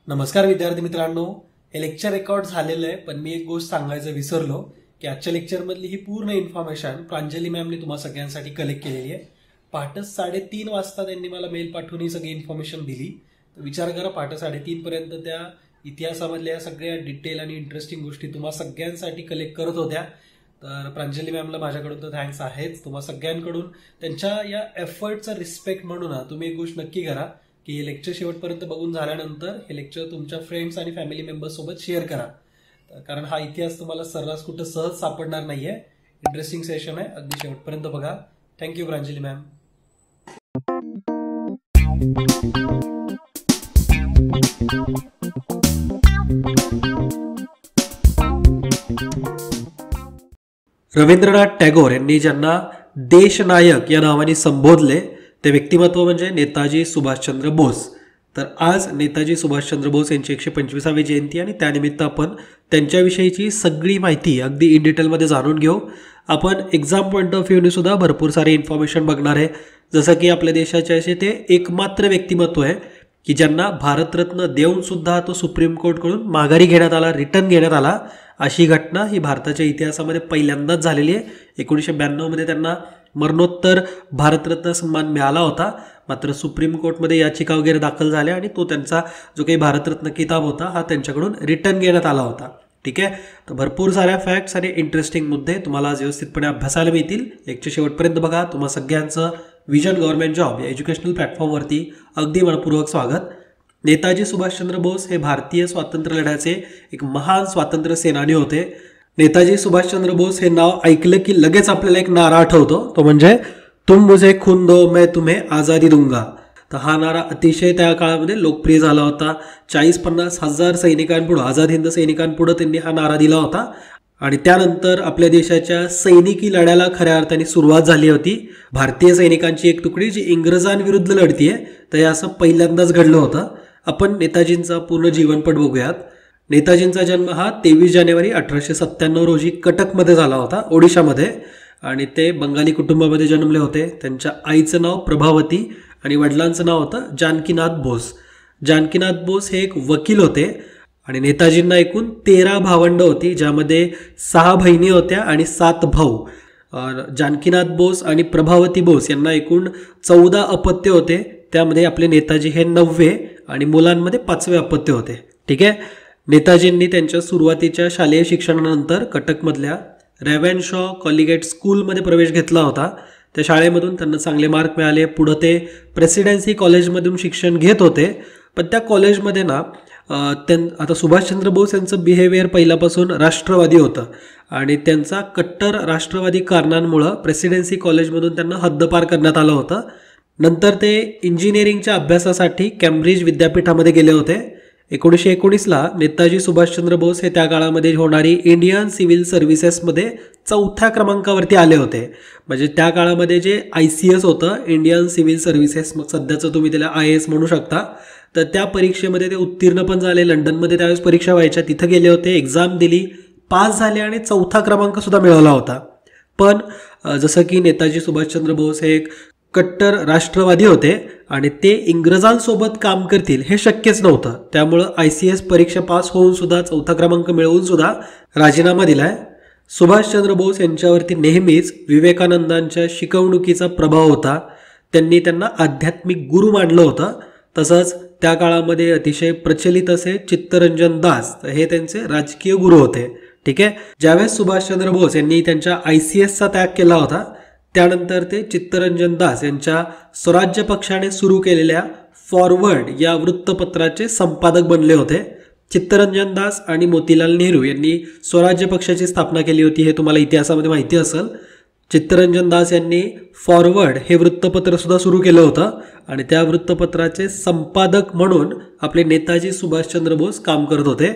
नमस्कार विद्यार्थी मित्रांनो, हे लेक्चर रेकॉर्ड झालेलं आहे, पण मी एक गोष्ट सांगायचं विसरलो की आजच्या लेक्चरमधली ही पूर्ण इन्फॉर्मेशन प्रांजली मॅमने तुम्हा सगळ्यांसाठी कलेक्ट केलेली आहे. पहाटे 3:30 वाजता त्यांनी मला मेल पाठवून ही सगळी इन्फॉर्मेशन दिली. तर विचार करा, पहाटे 3:30 पर्यंत त्या इतिहासामधल्या सगळ्या डिटेल आणि इंटरेस्टिंग गोष्टी तुम्हा सगळ्यांसाठी कलेक्ट करत होत्या. तर प्रांजली मॅमला माझ्याकडून तर थँक्स आहेच. तुम्हा सगळ्यांकडून त्यांच्या या एफर्टचा रिस्पेक्ट म्हणून तुम्ही एक गोष्ट नक्की करा की हे लेक्चर शेवटपर्यंत बघून झाल्यानंतर हे लेक्चर तुमच्या फ्रेंड्स आणि फॅमिली मेंबर्स सोबत शेअर करा, कारण हा इतिहास तुम्हाला सर्रास कुठं सहज सापडणार नाहीये. इंटरेस्टिंग सेशन आहे, अगदी शेवटपर्यंत बघा. Thank you Pranjali ma'am. रवींद्रनाथ टागोर यांनी ज्यांना देशनायक या नावाने संबोधले ते व्यक्तिमत्व म्हणजे नेताजी सुभाषचंद्र बोस. तर आज नेताजी सुभाषचंद्र बोस यांची 125वी जयंती आणि त्यानिमित्त आपण त्यांच्याविषयीची सगळी माहिती अगदी इन डिटेलमध्ये जाणून घेऊ. आपण एक्झाम पॉईंट ऑफ व्ह्यूने सुद्धा भरपूर सारे इन्फॉर्मेशन बघणार आहे. जसं की आपल्या देशाचे असे ते एकमात्र व्यक्तिमत्व आहे की ज्यांना भारतरत्न देऊन सुद्धा तो सुप्रीम कोर्टकडून माघारी घेण्यात आला, रिटर्न घेण्यात आला. अशी घटना ही भारताच्या इतिहासामध्ये पहिल्यांदाच झालेली आहे. 1992 त्यांना मरणोत्तर भारतरत्न सन्मान मिळाला होता. मात्र सुप्रीम कोर्टमध्ये याचिका वगैरे दाखल झाल्या आणि तो त्यांचा जो काही भारतरत्न किताब होता हा त्यांच्याकडून रिटर्न घेण्यात आला होता. ठीक आहे, तर भरपूर साऱ्या फॅक्ट्स आणि इंटरेस्टिंग मुद्दे तुम्हाला आज व्यवस्थितपणे अभ्यासायला मिळतील. लेक्चर शेवटपर्यंत बघा. तुम्हा सगळ्यांचं विजन गव्हर्नमेंट जॉब या एज्युकेशनल प्लॅटफॉर्मवरती अगदी मनपूर्वक स्वागत. नेताजी सुभाषचंद्र बोस हे भारतीय स्वातंत्र्य लढ्याचे एक महान स्वातंत्र्य सेनानी होते. नेताजी सुभाषचंद्र बोस हे नाव ऐकलं की लगेच आपल्याला एक नारा आठवतो, तो म्हणजे तुम मुझे खून दो मैं तुम्हें आझादी दूंगा. तर हा नारा अतिशय त्या काळामध्ये लोकप्रिय झाला होता. 40-50 हजार सैनिकांपुढे, आझाद हिंद सैनिकांपुढे त्यांनी हा नारा दिला होता. आणि त्यानंतर आपल्या देशाच्या सैनिकी लढ्याला खऱ्या अर्थाने सुरुवात झाली होती. भारतीय सैनिकांची एक तुकडी जी इंग्रजांविरुद्ध लढतीये, तर हे असं पहिल्यांदाच घडलं होतं. आपण नेताजींचा पूर्ण जीवनपट बघूयात. नेताजींचा जन्म हा 23 जानेवारी 1897 रोजी कटकमध्ये झाला होता, ओडिशामध्ये. आणि ते बंगाली कुटुंबामध्ये जन्मले होते. त्यांच्या आईचं नाव प्रभावती आणि वडिलांचं नाव होतं जानकीनाथ बोस. जानकीनाथ बोस हे एक वकील होते. आणि नेताजींना एकूण 13 भावंडं होती, ज्यामध्ये 6 बहिणी होत्या आणि 7 भाऊ. जानकीनाथ बोस आणि प्रभावती बोस यांना एकूण 14 अपत्य होते. त्यामध्ये आपले नेताजी हे 9वे आणि मुलांमध्ये 5वे अपत्य होते. ठीक आहे, नेताजींनी त्यांच्या सुरुवातीच्या शालेय शिक्षणानंतर कटकमधल्या रेव्हनशॉ कॉलिगेट स्कूलमध्ये प्रवेश घेतला होता. त्या शाळेमधून त्यांना चांगले मार्क मिळाले. पुढं ते प्रेसिडेन्सी कॉलेजमधून शिक्षण घेत होते. पण त्या कॉलेजमध्ये ना आता सुभाषचंद्र बोस यांचं बिहेवियर पहिल्यापासून राष्ट्रवादी होतं आणि त्यांचा कट्टर राष्ट्रवादी कारणांमुळं प्रेसिडेन्सी कॉलेजमधून त्यांना हद्दपार करण्यात आलं होतं. नंतर ते इंजिनिअरिंगच्या अभ्यासासाठी कॅम्ब्रिज विद्यापीठामध्ये गेले होते. 1919ला नेताजी सुभाषचंद्र बोस हे त्या काळामध्ये होणारी इंडियन सिव्हिल सर्व्हिसेसमध्ये 4थ्या क्रमांकावरती आले होते. म्हणजे त्या काळामध्ये जे ICS होतं, इंडियन सिव्हिल सर्व्हिसेस, मग सध्याचं तुम्ही त्याला IAS म्हणू शकता. तर त्या परीक्षेमध्ये ते उत्तीर्ण पण झाले. लंडनमध्ये त्यावेळेस परीक्षा व्हायच्या, तिथं गेले होते, एक्झाम दिली, पास झाले आणि 4था क्रमांक सुद्धा मिळवला होता. पण जसं की नेताजी सुभाषचंद्र बोस हे एक कट्टर राष्ट्रवादी होते आणि ते इंग्रजांसोबत काम करतील हे शक्यच नव्हतं. त्यामुळं ICS परीक्षा पास होऊन सुद्धा 4था क्रमांक मिळवून सुद्धा राजीनामा दिलाय. सुभाषचंद्र बोस यांच्यावरती नेहमीच विवेकानंदांच्या शिकवणुकीचा प्रभाव होता. त्यांनी त्यांना आध्यात्मिक गुरु मानलं होतं. तसंच त्या काळामध्ये अतिशय प्रचलित असे चित्तरंजन दास हे त्यांचे राजकीय गुरु होते. ठीक आहे, ज्यावेळेस सुभाषचंद्र बोस यांनी त्यांच्या ICSचा त्याग केला होता, त्यानंतर ते चित्तरंजन दास यांच्या स्वराज्य पक्षाने सुरू केलेल्या फॉरवर्ड या वृत्तपत्राचे संपादक बनले होते. चित्तरंजन दास आणि मोतीलाल नेहरू यांनी स्वराज्य पक्षाची स्थापना केली होती, हे तुम्हाला इतिहासामध्ये माहिती असेल. चित्तरंजन दास यांनी फॉरवर्ड हे वृत्तपत्र सुद्धा सुरू केलं होतं आणि त्या वृत्तपत्राचे संपादक म्हणून आपले नेताजी सुभाषचंद्र बोस काम करत होते.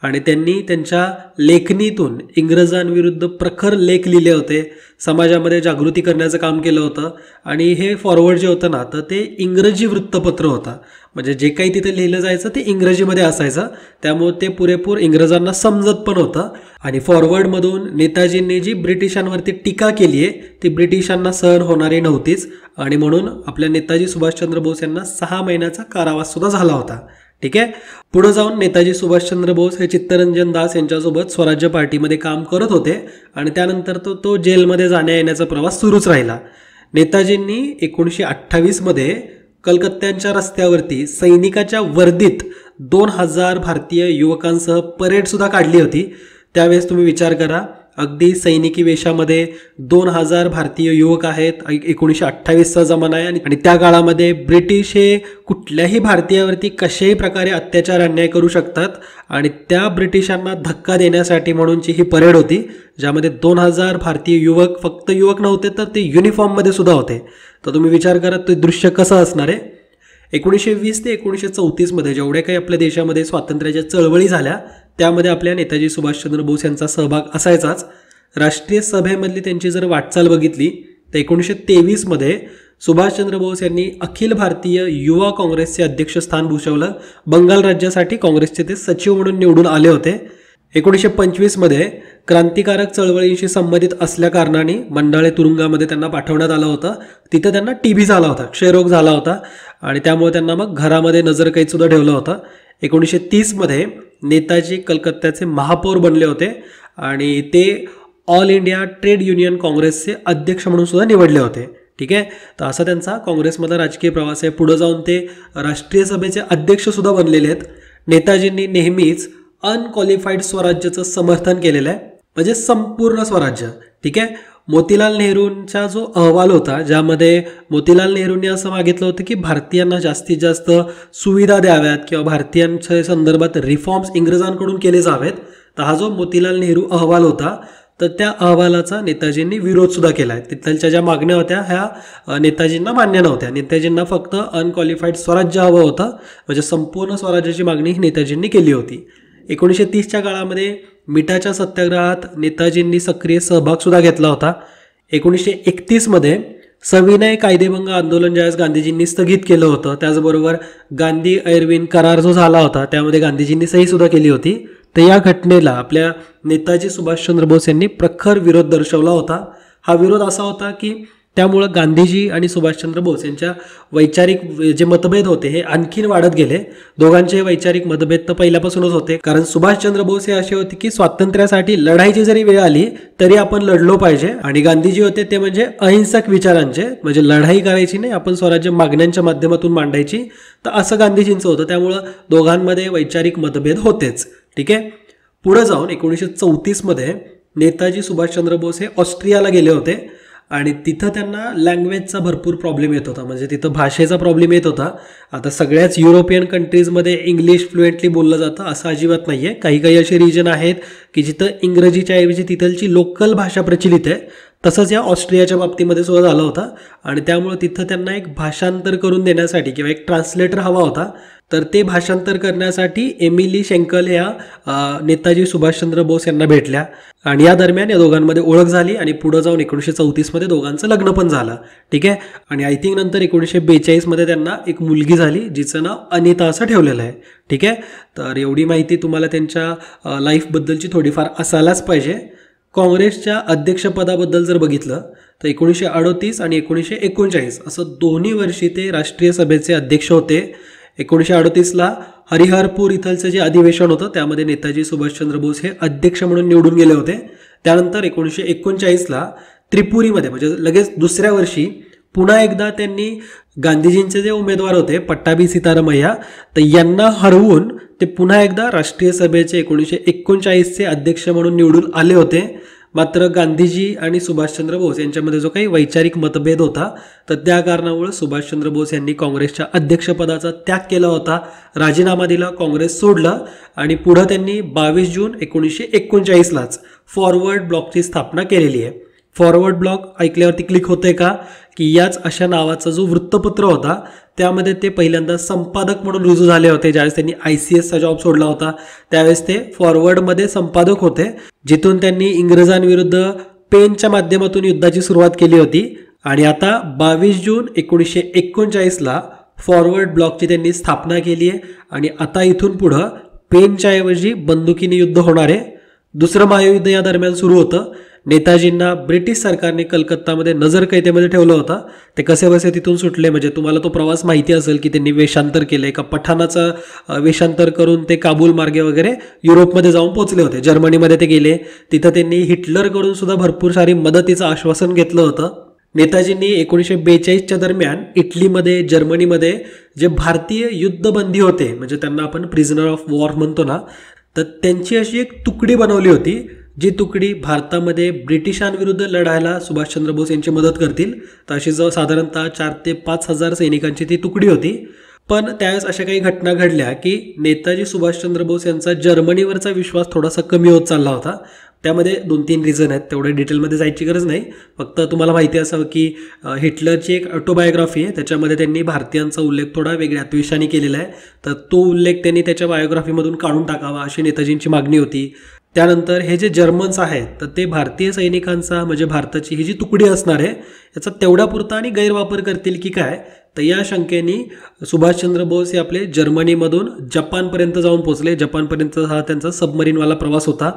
आणि त्यांनी त्यांच्या लेखणीतून इंग्रजांविरुद्ध प्रखर लेख लिहिले होते, समाजामध्ये जागृती करण्याचं काम केलं होतं. आणि हे फॉरवर्ड जे होतं ना, तर ते इंग्रजी वृत्तपत्र होतं. म्हणजे जे काही तिथे लिहिलं जायचं ते इंग्रजीमध्ये असायचं, त्यामुळे ते पुरेपूर इंग्रजांना समजत पण होतं. आणि फॉरवर्डमधून नेताजींनी जी ब्रिटिशांवरती टीका केली आहे ती ब्रिटिशांना सहन होणारी नव्हतीच. आणि म्हणून आपल्या नेताजी सुभाषचंद्र बोस यांना 6 महिन्याचा कारावास सुद्धा झाला होता. ठीक आहे. पुढे जाऊन नेताजी सुभाषचंद्र बोस हे चित्तरंजन दास यांच्यासोबत स्वराज्य पार्टीमध्ये काम करत होते आणि त्यानंतर तो जेलमध्ये जाण्या येण्याचा प्रवास सुरूच राहिला. नेताजींनी 1928 मध्ये कलकत्त्याच्या रस्त्यावरती सैनिकाच्या वर्दीत 2000 भारतीय युवकांसह परेड सुद्धा काढली होती. त्यावेळेस तुम्ही विचार करा, अगदी सैनिकी वेशामध्ये 2000 भारतीय युवक आहेत. 1928चा जमाना आहे आणि त्या काळामध्ये ब्रिटिश हे कुठल्याही भारतीयावरती कशाही प्रकारे अत्याचार अन्याय करू शकतात आणि त्या ब्रिटिशांना धक्का देण्यासाठी म्हणूनची ही परेड होती, ज्यामध्ये 2000 भारतीय युवक, फक्त युवक नव्हते तर ते युनिफॉर्ममध्ये सुद्धा होते. तर तुम्ही विचार करा ते दृश्य कसं असणार आहे. 1920 ते 1934 मध्ये जेवढ्या काही आपल्या देशामध्ये स्वातंत्र्याच्या चळवळी झाल्या त्यामध्ये आपल्या नेताजी सुभाषचंद्र बोस यांचा सहभाग असायचाच. राष्ट्रीय सभेमधली त्यांची जर वाटचाल बघितली तर 1923 मध्ये सुभाषचंद्र बोस यांनी अखिल भारतीय युवा काँग्रेसचे अध्यक्षस्थान भूषवलं. बंगाल राज्यासाठी काँग्रेसचे ते सचिव म्हणून निवडून आले होते. 1925 मध्ये क्रांतिकारक चळवळींशी संबंधित असल्या कारणाने मंडाळे तुरुंगामध्ये त्यांना पाठवण्यात आलं होतं. तिथं त्यांना TB झाला होता, क्षयरोग झाला होता आणि त्यामुळे त्यांना मग घरामध्ये नजरकैद सुद्धा ठेवलं होतं. 1930 मध्ये नेताजी कलकत्त्याचे महापौर बनले होते आणि ते ऑल इंडिया ट्रेड युनियन काँग्रेसचे अध्यक्ष म्हणून सुद्धा निवडले होते. ठीक आहे. तर असा त्यांचा काँग्रेसमधला राजकीय प्रवास आहे. पुढे जाऊन ते राष्ट्रीय सभेचे अध्यक्ष सुद्धा बनलेले आहेत. नेताजींनी नेहमीच अनक्वालिफाईड स्वराज्याचं समर्थन केलेलं आहे, म्हणजे संपूर्ण स्वराज्य. ठीक आहे. मोतीलाल नेहरूंचा जो अहवाल होता, ज्यामध्ये मोतीलाल नेहरूंनी असं मागितलं होतं की भारतीयांना जास्तीत जास्त सुविधा द्याव्यात किंवा भारतीयांच्या संदर्भात रिफॉर्म्स इंग्रजांकडून केले जावेत, तर हा जो मोतीलाल नेहरू अहवाल होता तर त्या अहवालाचा नेताजींनी विरोध सुद्धा केला आहे. तिथल्या ज्या मागण्या होत्या ह्या नेताजींना मान्य नव्हत्या. नेताजींना फक्त अनक्वालिफाईड स्वराज्य हवं होतं, म्हणजे संपूर्ण स्वराज्याची मागणी ही नेताजींनी केली होती. 1930च्या काळामध्ये मिठाच्या सत्याग्रहात नेताजींनी सक्रिय सहभाग सुद्धा घेतला होता. 1931 मध्ये सविनय कायदेभंग आंदोलन ज्यावेळेस गांधीजींनी स्थगित केलं होतं, त्याचबरोबर गांधी ऐरविन करार जो झाला होता त्यामध्ये गांधीजींनी सही सुद्धा केली होती. तर या घटनेला आपल्या नेताजी सुभाषचंद्र बोस यांनी प्रखर विरोध दर्शवला होता. हा विरोध असा होता की त्यामुळं गांधीजी आणि सुभाषचंद्र बोस यांच्या वैचारिक जे मतभेद होते हे आणखीन वाढत गेले. दोघांचे वैचारिक मतभेद तर पहिल्यापासूनच होते, कारण सुभाषचंद्र बोस हे असे होते की स्वातंत्र्यासाठी लढायची जरी वेळ आली तरी आपण लढलो पाहिजे, आणि गांधीजी होते ते म्हणजे अहिंसक विचारांचे, म्हणजे लढाई करायची नाही, आपण स्वराज्य मागण्यांच्या माध्यमातून मांडायची. तर असं गांधीजींचं होतं. त्यामुळं दोघांमध्ये वैचारिक मतभेद होतेच. ठीक आहे. पुढे जाऊन 1934 मध्ये नेताजी सुभाषचंद्र बोस हे ऑस्ट्रियाला गेले होते आणि तिथं त्यांना लँग्वेजचा भरपूर प्रॉब्लेम येत होता, म्हणजे तिथं भाषेचा प्रॉब्लेम येत होता. आता सगळ्याच युरोपियन कंट्रीजमध्ये इंग्लिश फ्लुएंटली बोललं जातं असं अजिबात नाही आहे. काही काही असे रिजन आहेत की जिथं इंग्रजीच्या ऐवजी तिथलची लोकल भाषा प्रचलित आहे. तसंच या ऑस्ट्रियाच्या बाबतीमध्ये सुद्धा झालं होतं आणि त्यामुळे तिथं त्यांना एक भाषांतर करून देण्यासाठी किंवा एक ट्रान्सलेटर हवा होता. तर ते भाषांतर करण्यासाठी एमिली शेंकल या नेताजी सुभाषचंद्र बोस यांना भेटल्या आणि या दरम्यान या दोघांमध्ये ओळख झाली आणि पुढे जाऊन 1934 मध्ये दोघांचं लग्न पण झालं. ठीक आहे. आणि आय थिंक नंतर 1942 मध्ये त्यांना एक मुलगी झाली जिचं नाव अनिता असं ठेवलेलं आहे. ठीक आहे. तर एवढी माहिती तुम्हाला त्यांच्या लाईफबद्दलची थोडीफार असायलाच पाहिजे. काँग्रेसच्या अध्यक्षपदाबद्दल जर बघितलं तर 1938 आणि 1939 असं दोन्ही वर्षी ते राष्ट्रीय सभेचे अध्यक्ष होते. 1938ला हरिहरपूर इथलचं जे अधिवेशन होतं त्यामध्ये नेताजी सुभाषचंद्र बोस हे अध्यक्ष म्हणून निवडून गेले होते. त्यानंतर 1939ला त्रिपुरीमध्ये म्हणजे लगेच दुसऱ्या वर्षी पुन्हा एकदा त्यांनी गांधीजींचे जे उमेदवार होते पट्टाभी सीतारामय्या तर यांना हरवून ते पुन्हा एकदा राष्ट्रीय सभेचे 1939चे अध्यक्ष म्हणून निवडून आले होते. मात्र गांधीजी आणि सुभाषचंद्र बोस यांच्यामध्ये जो काही वैचारिक मतभेद होता तर त्या कारणामुळे सुभाषचंद्र बोस यांनी काँग्रेसच्या अध्यक्षपदाचा त्याग केला होता, राजीनामा दिला, काँग्रेस सोडलं आणि पुढे त्यांनी 22 जून 1939लाच फॉरवर्ड ब्लॉकची स्थापना केलेली आहे. फॉरवर्ड ब्लॉक ऐकल्यावरती क्लिक होते का की याच अशा नावाचा जो वृत्तपत्र होता त्यामध्ये ते पहिल्यांदा संपादक म्हणून रुजू झाले होते. ज्यावेळेस त्यांनी ICSचा जॉब सोडला होता त्यावेळेस ते फॉरवर्डमध्ये संपादक होते, जिथून त्यांनी इंग्रजांविरुद्ध पेनच्या माध्यमातून युद्धाची सुरुवात केली होती. आणि आता 22 जून 1939ला फॉरवर्ड ब्लॉकची त्यांनी स्थापना केली आहे आणि आता इथून पुढं पेनच्या ऐवजी बंदुकीने युद्ध होणार आहे. दुसरं महायुद्ध या दरम्यान सुरू होतं. नेताजींना ब्रिटिश सरकारने कलकत्तामध्ये नजरकैदेमध्ये ठेवलं होतं. ते कसे बसे तिथून सुटले म्हणजे तुम्हाला तो प्रवास माहिती असेल की त्यांनी वेषांतर केलं, एका पठाणाचं वेषांतर करून ते काबूल मार्गे वगैरे युरोपमध्ये जाऊन पोहोचले होते. जर्मनीमध्ये ते गेले, तिथं त्यांनी हिटलरकडून सुद्धा भरपूर सारी मदतीचं आश्वासन घेतलं होतं. नेताजींनी 1942च्या दरम्यान इटलीमध्ये, जर्मनीमध्ये जे भारतीय युद्धबंदी होते म्हणजे त्यांना आपण प्रिझनर ऑफ वॉर म्हणतो ना, तर त्यांची अशी एक तुकडी बनवली होती, जी तुकडी भारतामध्ये ब्रिटिशांविरुद्ध लढायला सुभाषचंद्र बोस यांची मदत करतील. तर अशी साधारणतः 4,000 ते 5,000 सैनिकांची ती तुकडी होती. पण त्यावेळेस अशा काही घटना घडल्या की नेताजी सुभाषचंद्र बोस यांचा जर्मनीवरचा विश्वास थोडासा कमी होत चालला होता. त्यामध्ये 2-3 रिझन आहेत, तेवढे डिटेलमध्ये जायची गरज नाही. फक्त तुम्हाला माहिती असावं की हिटलरची एक ऑटोबायोग्राफी आहे, त्याच्यामध्ये त्यांनी भारतीयांचा उल्लेख थोडा वेगळ्या द्वेषाने केलेला आहे. तर तो उल्लेख त्यांनी त्याच्या बायोग्राफीमधून काढून टाकावा अशी नेताजींची मागणी होती. त्यानंतर हे जे जर्मन्स आहेत तर ते भारतीय सैनिकांचा म्हणजे भारताची ही जी तुकडी असणार आहे याचा तेवढा पुरता आणि गैरवापर करतील की काय, तर या शंकेने सुभाषचंद्र बोस हे आपले जर्मनीमधून जपानपर्यंत जाऊन पोहोचले. जपानपर्यंत हा त्यांचा सबमरीनवाला प्रवास होता.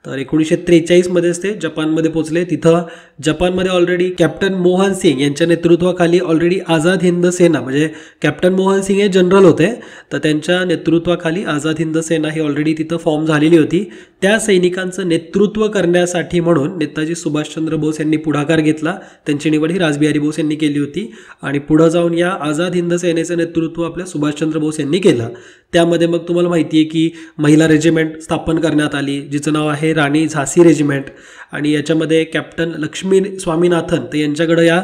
तर 1943मध्येच ते जपानमध्ये पोहोचले. तिथं जपानमध्ये ऑलरेडी कॅप्टन मोहन सिंग यांच्या नेतृत्वाखाली ऑलरेडी आझाद हिंद सेना म्हणजे कॅप्टन मोहन सिंग हे जनरल होते, तर त्यांच्या नेतृत्वाखाली आझाद हिंद सेना ही ऑलरेडी तिथं फॉर्म झालेली होती. त्या सैनिकांचं नेतृत्व करण्यासाठी म्हणून नेताजी सुभाषचंद्र बोस यांनी पुढाकार घेतला. त्यांची निवड ही रासबिहारी बोस यांनी केली होती आणि पुढं जाऊन या आझाद हिंद सेनेचं नेतृत्व आपल्या सुभाषचंद्र बोस यांनी केलं. त्यामध्ये मग तुम्हाला माहिती आहे की महिला रेजिमेंट स्थापन करण्यात आली, जिचं नाव आहे राणी झाशी रेजिमेंट. आणि याच्यामध्ये कॅप्टन लक्ष्मी स्वामीनाथन तर यांच्याकडं या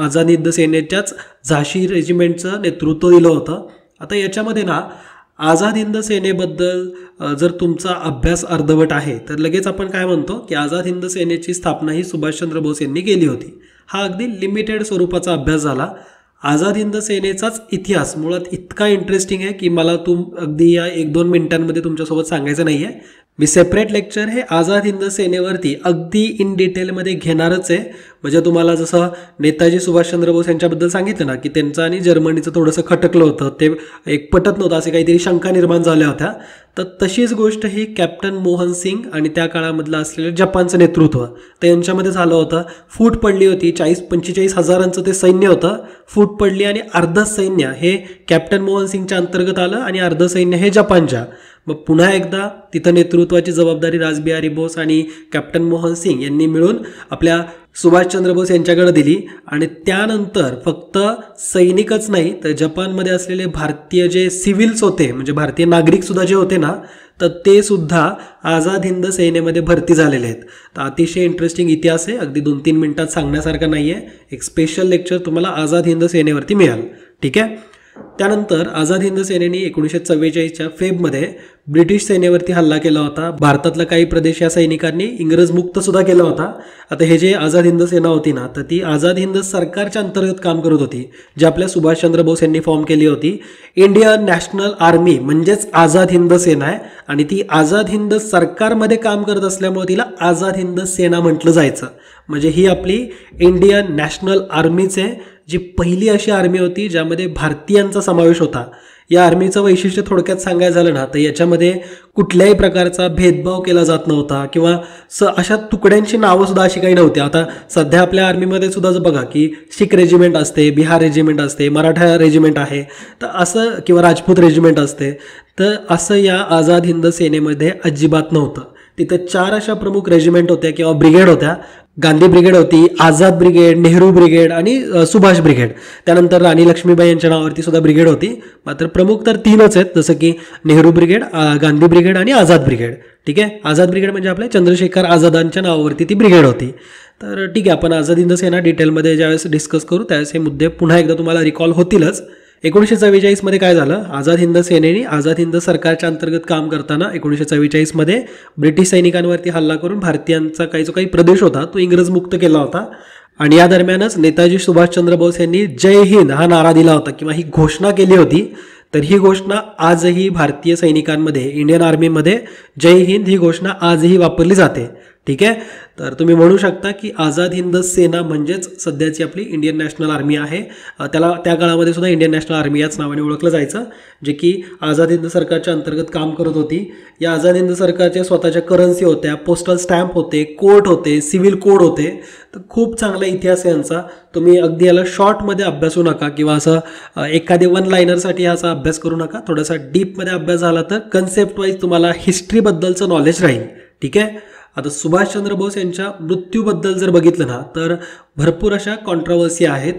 आझाद हिंद सेनेच्याच झाशी रेजिमेंटचं नेतृत्व दिलं होतं. आता याच्यामध्ये ना आझाद हिंद सेनेबद्दल जर तुमचा अभ्यास अर्धवट आहे तर लगेच आपण काय म्हणतो की आझाद हिंद सेनेची स्थापना ही सुभाषचंद्र बोस यांनी केली होती. हा अगदी लिमिटेड स्वरूपाचा अभ्यास झाला. आझाद हिंद सेनेचाच इतिहास मुळात इतका इंटरेस्टिंग आहे की मला अगदी या 1-2 मिनिटांमध्ये तुमच्यासोबत सांगायचं नाही आहे. मी सेपरेट लेक्चर हे आझाद हिंद सेनेवरती अगदी इन डिटेलमध्ये घेणारच आहे. म्हणजे तुम्हाला जसं नेताजी सुभाषचंद्र बोस यांच्याबद्दल सांगितलं ना की त्यांचं आणि जर्मनीचं थोडंसं खटकलं होतं, ते एक पटत नव्हतं, असे काहीतरी शंका निर्माण झाल्या होत्या. तर तशीच गोष्ट ही कॅप्टन मोहन सिंग आणि त्या काळामधलं असलेलं जपानचं नेतृत्व तर यांच्यामध्ये झालं होतं. फूट पडली होती, 40-45 हजारांचं ते सैन्य होतं. फूट पडली आणि अर्ध सैन्य हे कॅप्टन मोहन सिंगच्या अंतर्गत आलं आणि अर्ध सैन्य हे जपानच्या. मग पुन्हा एकदा तिथं नेतृत्वाची जबाबदारी रासबिहारी बोस आणि कॅप्टन मोहन सिंग यांनी मिळून आपल्या सुभाषचंद्र बोस यांच्याकडे दिली. आणि त्यानंतर फक्त सैनिकच नाही तर जपानमध्ये असलेले भारतीय जे सिव्हिल्स होते म्हणजे भारतीय नागरिक सुद्धा जे होते ना, तर ते सुद्धा आझाद हिंद सेनेमध्ये भरती झालेले आहेत. तर अतिशय इंटरेस्टिंग इतिहास आहे, अगदी 2-3 मिनिटात सांगण्यासारखा नाही आहे. एक स्पेशल लेक्चर तुम्हाला आझाद हिंद सेनेवरती मिळाल, ठीक आहे. त्यानंतर आझाद हिंद सेनेने 1944च्या फेबमध्ये ब्रिटिश सेनेवरती हल्ला केला होता. भारतातला काही प्रदेश या सैनिकांनी इंग्रज मुक्त सुद्धा केला होता. आता हे जे आझाद हिंद सेना होती ना, तर ती आझाद हिंद सरकारच्या अंतर्गत काम करत होती, जे आपल्या सुभाषचंद्र बोस यांनी फॉर्म केली होती. इंडियन नॅशनल आर्मी म्हणजेच आझाद हिंद सेना आहे आणि ती आझाद हिंद सरकारमध्ये काम करत असल्यामुळे तिला आझाद हिंद सेना म्हटलं जायचं. म्हणजे ही आपली इंडियन नॅशनल आर्मीचे जी पहिली अशी आर्मी होती ज्यामध्ये भारतीयांचा समावेश होता. या आर्मीचं वैशिष्ट्य थोडक्यात सांगायचं झालं ना तर याच्यामध्ये कुठल्याही प्रकारचा भेदभाव केला जात नव्हता किंवा अशा तुकड्यांची नावं सुद्धा अशी काही नव्हती. आता सध्या आपल्या आर्मीमध्ये सुद्धा बघा की शीख रेजिमेंट असते, बिहार रेजिमेंट असते, मराठा रेजिमेंट आहे, तर असं किंवा राजपूत रेजिमेंट असते. तर असं या आझाद हिंद सेनेमध्ये अजिबात नव्हतं. तिथं 4 अशा प्रमुख रेजिमेंट होत्या किंवा ब्रिगेड होत्या. गांधी ब्रिगेड होती, आझाद ब्रिगेड, नेहरू ब्रिगेड आणि सुभाष ब्रिगेड. त्यानंतर राणी लक्ष्मीबाई यांच्या नावावरती सुद्धा ब्रिगेड होती. मात्र प्रमुख तर 3च आहेत, जसं की नेहरू ब्रिगेड, गांधी ब्रिगेड आणि आझाद ब्रिगेड, ठीक आहे. आझाद ब्रिगेड म्हणजे आपल्या चंद्रशेखर आझादांच्या नावावरती ती ब्रिगेड होती. तर ठीक आहे, आपण आझाद हिंद सेना डिटेलमध्ये ज्यावेळेस डिस्कस करू त्यावेळेस हे मुद्दे पुन्हा एकदा तुम्हाला रिकॉल होतीलच. 1944मध्ये काय झालं, आझाद हिंद सेनेने आझाद हिंद सरकारच्या अंतर्गत काम करताना 1944मध्ये ब्रिटिश सैनिकांवरती हल्ला करून भारतीयांचा जो काही प्रदेश होता तो इंग्रज मुक्त केला होता. आणि या दरम्यानच नेताजी सुभाषचंद्र बोस यांनी जय हिंद हा नारा दिला होता किंवा ही घोषणा केली होती. तर ही घोषणा आजही भारतीय सैनिकांमध्ये, इंडियन आर्मीमध्ये जय हिंद ही घोषणा आजही वापरली जाते, ठीक आहे. तर तुम्ही म्हणू शकता की आझाद हिंद सेना म्हणजेच सध्याची आपली इंडियन नॅशनल आर्मी आहे. त्याला त्या काळामध्ये सुद्धा इंडियन नॅशनल आर्मी याच नावाने ओळखलं जायचं, जे की आझाद हिंद सरकारच्या अंतर्गत काम करत होती. या आझाद हिंद सरकारच्या स्वतःच्या करन्सी होत्या, पोस्टल स्टॅम्प होते, कोर्ट होते, सिव्हिल कोड होते. तर खूप चांगला इतिहास आहे यांचा. तुम्ही अगदी याला शॉर्टमध्ये अभ्यासू नका किंवा असं एखादे वन लाईनरसाठी याचा अभ्यास करू नका. थोडासा डीपमध्ये अभ्यास झाला तर कन्सेप्ट वाईज तुम्हाला हिस्ट्रीबद्दलचं नॉलेज राहील. ठीक आहे. आता सुभाषचंद्र बोस यांच्या मृत्यूबद्दल जर बघितलं ना तर भरपूर अशा कॉन्ट्रोवर्सी आहेत.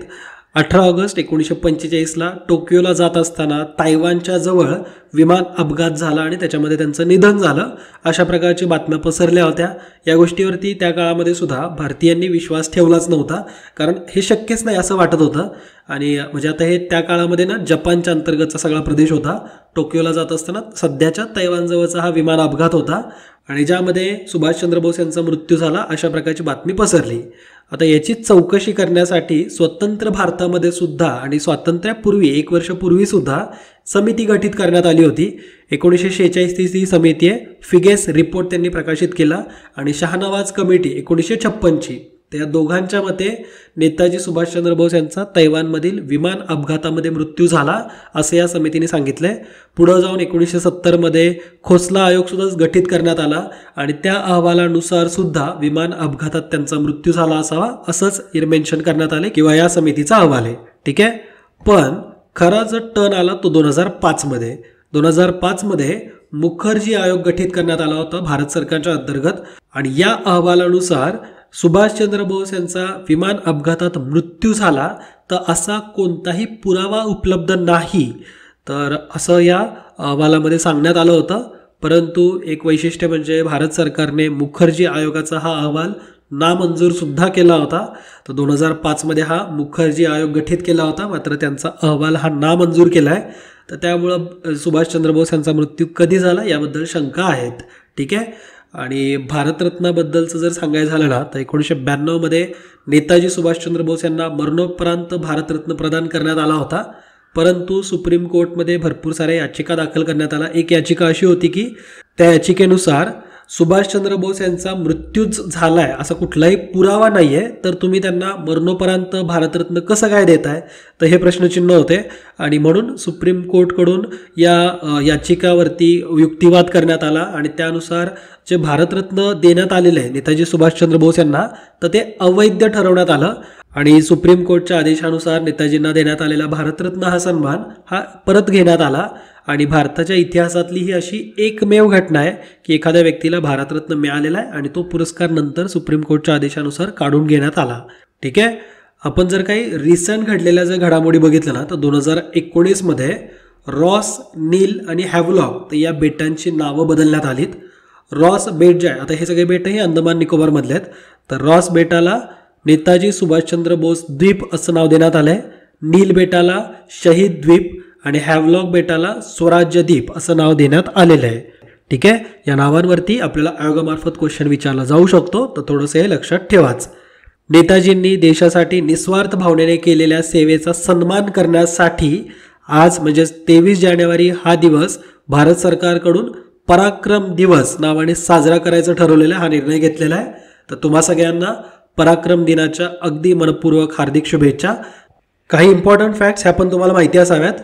18 ऑगस्ट 1945ला टोकियोला जात असताना तायवानच्या जवळ विमान अपघात झाला आणि त्याच्यामध्ये त्यांचं निधन झालं, अशा प्रकारची बातम्या पसरल्या होत्या. या गोष्टीवरती त्या काळामध्ये सुद्धा भारतीयांनी विश्वास ठेवलाच नव्हता, कारण हे शक्यच नाही असं वाटत होतं. आणि म्हणजे आता हे त्या काळामध्ये ना जपानच्या अंतर्गतचा सगळा प्रदेश होता. टोकियोला जात असताना सध्याच्या तैवानजवळचा हा विमान अपघात होता आणि ज्यामध्ये सुभाषचंद्र बोस यांचा मृत्यू झाला, अशा प्रकारची बातमी पसरली. आता याची चौकशी करण्यासाठी स्वतंत्र भारतामध्ये सुद्धा आणि स्वातंत्र्यापूर्वी 1 वर्षपूर्वी सुद्धा समिती गठीत करण्यात आली होती. 1946 ही समिती आहे. फिगेस रिपोर्ट त्यांनी प्रकाशित केला आणि शहानवाज कमिटी 1956ची. तर या दोघांच्या मते नेताजी सुभाषचंद्र बोस यांचा तैवानमधील विमान अपघातामध्ये मृत्यू झाला असं या समितीने सांगितलंय. पुढं जाऊन 1970मध्ये खोसला आयोग सुद्धा गठीत करण्यात आला आणि त्या अहवालानुसार सुद्धा विमान अपघातात त्यांचा मृत्यू झाला असावा असंच मेन्शन करण्यात आले किंवा या समितीचा अहवाल आहे. ठीक आहे. पण खरा जो टर्न आला तो 2005मध्ये. 2005मध्ये मुखर्जी आयोग गठीत करण्यात आला होता भारत सरकारच्या अंतर्गत आणि या अहवालानुसार सुभाषचंद्र बोस यांचा विमान अपघातात मृत्यू झाला तर असा कोणताही पुरावा उपलब्ध नाही, तर असं या अहवालामध्ये सांगण्यात आलं होतं. परंतु एक वैशिष्ट्य म्हणजे भारत सरकारने मुखर्जी आयोगाचा हा अहवाल नामंजूर सुद्धा केला होता. तर 2005मध्ये हा मुखर्जी आयोग गठीत केला होता, मात्र त्यांचा अहवाल हा नामंजूर केला आहे. तर त्यामुळं सुभाषचंद्र बोस यांचा मृत्यू कधी झाला याबद्दल शंका आहेत. ठीक आहे. आणि भारतरत्नाबद्दलचं जर सांगायचं झालं ना तर 1992मध्ये नेताजी सुभाषचंद्र बोस यांना मरणोपरांत भारतरत्न प्रदान करण्यात आला होता. परंतु सुप्रीम कोर्टमध्ये भरपूर साऱ्या याचिका दाखल करण्यात आला. एक याचिका अशी होती की त्या याचिकेनुसार सुभाषचंद्र बोस यांचा मृत्यूच झालाय असा कुठलाही पुरावा नाही आहे, तर तुम्ही त्यांना मरणोपरांत भारतरत्न कसं काय देताय, तर हे प्रश्नचिन्ह होते. आणि म्हणून सुप्रीम कोर्टकडून या याचिकावरती युक्तिवाद करण्यात आला आणि त्यानुसार जे भारतरत्न देण्यात आलेलं आहे नेताजी सुभाषचंद्र बोस यांना तर ते अवैध ठरवण्यात आलं आणि सुप्रीम कोर्टच्या आदेशानुसार नेताजींना देण्यात आलेला भारतरत्न हा सन्मान हा परत घेण्यात आला. आणि भारताच्या इतिहासातली ही अशी एकमेव घटना आहे की एखाद्या व्यक्तीला भारतरत्न मिळालेला आहे आणि तो पुरस्कार नंतर सुप्रीम कोर्टच्या आदेशानुसार काढून घेण्यात आला. ठीक आहे. आपण जर काही रिसेंट घडलेल्या जर घडामोडी बघितलं ना तर 2019मध्ये रॉस, नील आणि हॅव्हलॉक तर या बेटांची नावं बदलण्यात आलीत. रॉस बेट जे आहे, आता हे सगळे बेट हे अंदमान निकोबारमधले आहेत, तर रॉस बेटाला नेताजी सुभाषचंद्र बोस द्वीप असं नाव देण्यात आलं आहे. नील बेटाला शहीद द्वीप आणि हॅव्हलॉक बेटाला स्वराज्य द्वीप असं नाव देण्यात आलेलं आहे. ठीक आहे. या नावांवरती आपल्याला आयोगामार्फत क्वेश्चन विचारला जाऊ शकतो, तर थोडंसं हे लक्षात ठेवाच. नेताजींनी देशासाठी निस्वार्थ भावनेने केलेल्या सेवेचा सन्मान करण्यासाठी आज म्हणजे 23 जानेवारी हा दिवस भारत सरकारकडून पराक्रम दिवस नावाने साजरा करायचं ठरवलेला हा निर्णय घेतलेला आहे. तर तुम्हा सगळ्यांना पराक्रम दिनाच्या अगदी मनपूर्वक हार्दिक शुभेच्छा. काही इम्पॉर्टंट फॅक्ट्स ह्या पण तुम्हाला माहिती असाव्यात.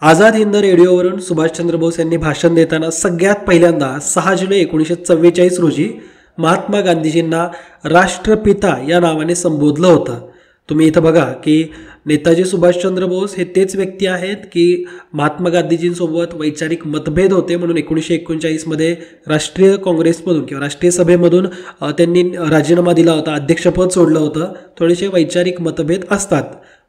आझाद हिंद रेडिओवरून सुभाषचंद्र बोस यांनी भाषण देताना सगळ्यात पहिल्यांदा 6 जुलै 1944 रोजी महात्मा गांधीजींना राष्ट्रपिता या नावाने संबोधलं होतं. तुम्ही इथं बघा की नेताजी सुभाषचंद्र बोस हे तेच व्यक्ती आहेत की महात्मा गांधीजींसोबत वैचारिक मतभेद होते, म्हणून 1939मध्ये राष्ट्रीय काँग्रेसमधून किंवा राष्ट्रीय सभेमधून त्यांनी राजीनामा दिला होता, अध्यक्षपद सोडलं होतं. थोडेसे वैचारिक मतभेद असतात,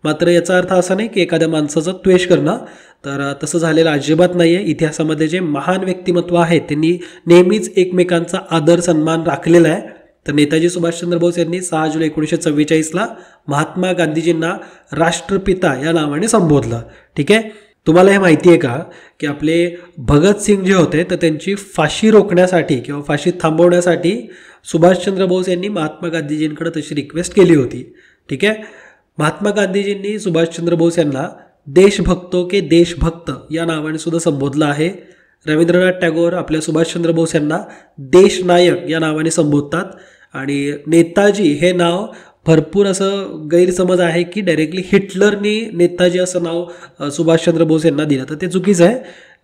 मात्र याचा अर्थ असा नाही की एखाद्या माणसाचा द्वेष करणं, तर तसं झालेलं अजिबात नाही आहे. इतिहासामध्ये जे महान व्यक्तिमत्व आहेत त्यांनी नेहमीच एकमेकांचा आदर सन्मान राखलेला आहे. तर नेताजी सुभाषचंद्र बोस यांनी 6 जुलै 1944ला महात्मा गांधीजींना राष्ट्रपिता या नावाने संबोधलं. ठीक आहे. तुम्हाला हे माहिती आहे का की आपले भगतसिंग जे होते तर त्यांची फाशी रोखण्यासाठी किंवा फाशी थांबवण्यासाठी सुभाषचंद्र बोस यांनी महात्मा गांधीजींकडे तशी रिक्वेस्ट केली होती. ठीक आहे. महात्मा गांधीजींनी सुभाषचंद्र बोस यांना देशभक्तो के देशभक्त या नावाने सुद्धा संबोधलं आहे. रवींद्रनाथ टागोर आपल्या सुभाषचंद्र बोस यांना देशनायक या नावाने संबोधतात. आणि नेताजी हे नाव भरपूर असं गैरसमज आहे की डायरेक्टली हिटलरनी नेताजी असं नाव सुभाषचंद्र बोस यांना दिलं, तर ते चुकीचं आहे.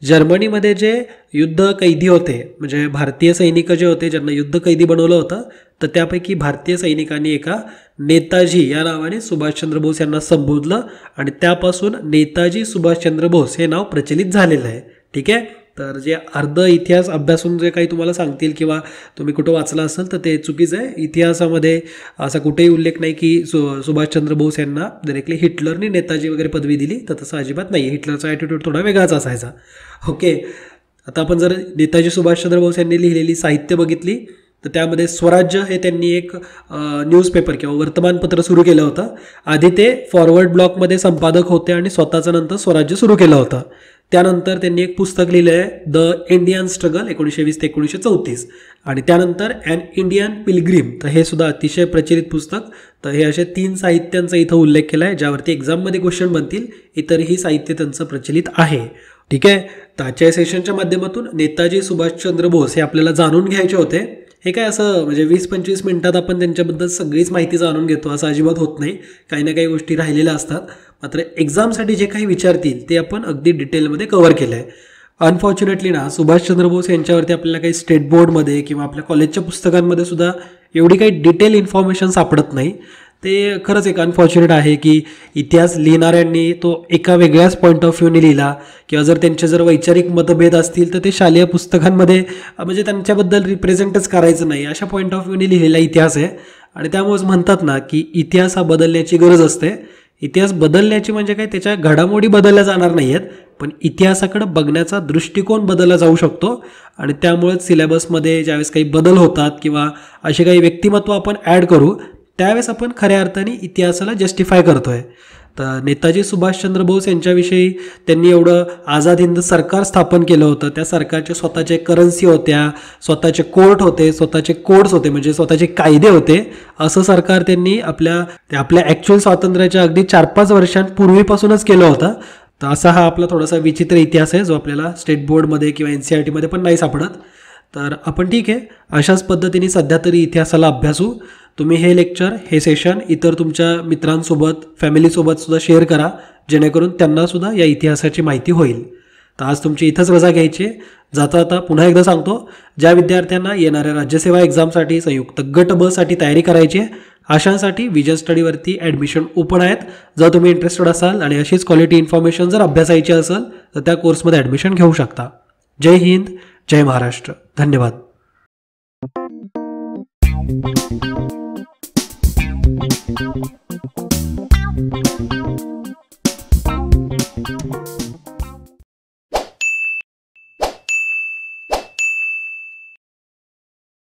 जर्मनीमध्ये जे युद्ध कैदी होते, म्हणजे भारतीय सैनिक जे होते ज्यांना युद्ध कैदी बनवलं होतं, तर त्यापैकी भारतीय सैनिकांनी एका नेताजी या नावाने सुभाषचंद्र बोस यांना संबोधलं आणि त्यापासून नेताजी सुभाषचंद्र बोस हे नाव प्रचलित झालेलं आहे. ठीक आहे. तर जे अर्ध इतिहास अभ्यासून जे काही तुम्हाला सांगतील किंवा तुम्ही कुठं वाचलं असेल तर ते चुकीचं आहे. इतिहासामध्ये असा कुठेही उल्लेख नाही की सुभाषचंद्र बोस यांना डायरेक्टली हिटलरनी नेताजी वगैरे पदवी दिली, तर तसं अजिबात नाही. हिटलरचा ॲटिट्यूड थोडा वेगळाच असायचा. ओके. आता आपण जर नेताजी सुभाषचंद्र बोस यांनी लिहिलेली साहित्य बघितली तर त्यामध्ये स्वराज्य हे त्यांनी एक न्यूजपेपर किंवा वर्तमानपत्र सुरू केलं होतं. आधी ते फॉरवर्ड ब्लॉकमध्ये संपादक होते आणि स्वतःचं नंतर स्वराज्य सुरू केलं होतं. त्यानंतर त्यांनी एक पुस्तक लिहिलं आहे, द इंडियन स्ट्रगल 1920 ते 1934, आणि त्यानंतर ॲन इंडियन पिलग्रीम, तर हे सुद्धा अतिशय प्रचलित पुस्तक. तर हे असे 3 साहित्यांचा इथं उल्लेख केला आहे ज्यावरती एक्झाममध्ये क्वेश्चन बनतील. इतरही साहित्य त्यांचं प्रचलित आहे. ठीक आहे. तर आजच्या सेशनच्या माध्यमातून नेताजी सुभाषचंद्र बोस हे आपल्याला जाणून घ्यायचे होते. हे काय असं म्हणजे 20-25 मिनिटात आपण त्यांच्याबद्दल सगळीच माहिती जाणून घेतो असं अजिबात होत नाही. काही ना काही गोष्टी राहिलेल्या असतात. मात्र एक्झामसाठी जे काही विचारतील ते आपण अगदी डिटेलमध्ये कव्हर केलं आहे. अनफॉर्च्युनेटली ना सुभाषचंद्र बोस यांच्यावरती आपल्याला काही स्टेट बोर्डमध्ये किंवा आपल्या कॉलेजच्या पुस्तकांमध्ये सुद्धा एवढी काही डिटेल इन्फॉर्मेशन सापडत नाही. ते खरंच एक अनफॉर्च्युनेट आहे की इतिहास लिहिणाऱ्यांनी तो एका वेगळ्याच पॉईंट ऑफ व्ह्यूने लिहिला, किंवा जर त्यांचे जर वैचारिक मतभेद असतील तर ते शालेय पुस्तकांमध्ये म्हणजे त्यांच्याबद्दल रिप्रेझेंटच करायचं नाही अशा पॉईंट ऑफ व्ह्यूने लिहिलेला इतिहास आहे. आणि त्यामुळेच म्हणतात ना की इतिहास हा बदलण्याची गरज असते. इतिहास बदलण्याची म्हणजे काय, त्याच्या घडामोडी बदलल्या जाणार नाही आहेत, पण इतिहासाकडे बघण्याचा दृष्टिकोन बदलला जाऊ शकतो. आणि त्यामुळेच सिलेबसमध्ये ज्यावेळेस काही बदल होतात किंवा असे काही व्यक्तिमत्व आपण ॲड करू त्यावेळेस आपण खऱ्या अर्थाने इतिहासाला जस्टिफाय करतोय. तर नेताजी सुभाषचंद्र बोस यांच्याविषयी त्यांनी एवढं आझाद हिंद सरकार स्थापन केलं होतं. त्या सरकारचे स्वतःचे करन्सी होत्या, स्वतःचे कोर्ट होते, स्वतःचे कोड्स होते, म्हणजे स्वतःचे कायदे होते. असं सरकार त्यांनी आपल्या ॲक्च्युअल स्वातंत्र्याच्या अगदी 4-5 वर्षांपूर्वीपासूनच केलं होतं. तर असा हा आपला थोडासा विचित्र इतिहास आहे जो आपल्याला स्टेट बोर्डमध्ये किंवा NCERTमध्ये पण नाही सापडत. तर आपण ठीक आहे अशाच पद्धतीने सध्या तरी इतिहासाला अभ्यासू. तुम्ही हे लेक्चर, हे सेशन इतर तुमच्या मित्रांसोबत, फॅमिलीसोबत सुद्धा शेअर करा, जेणेकरून त्यांनासुद्धा या इतिहासाची माहिती होईल. तर आज तुमची इथंच रजा घ्यायची. जाता जाता पुन्हा एकदा सांगतो, ज्या विद्यार्थ्यांना येणाऱ्या राज्यसेवा एक्झामसाठी संयुक्त गट ब साठी तयारी करायची आहे अशांसाठी विजय स्टडीवरती ॲडमिशन ओपन आहेत. जर तुम्ही इंटरेस्टेड असाल आणि अशीच क्वालिटी इन्फॉर्मेशन जर अभ्यासायची असेल तर त्या कोर्समध्ये ॲडमिशन घेऊ शकता. जय हिंद, जय महाराष्ट्र. धन्यवाद.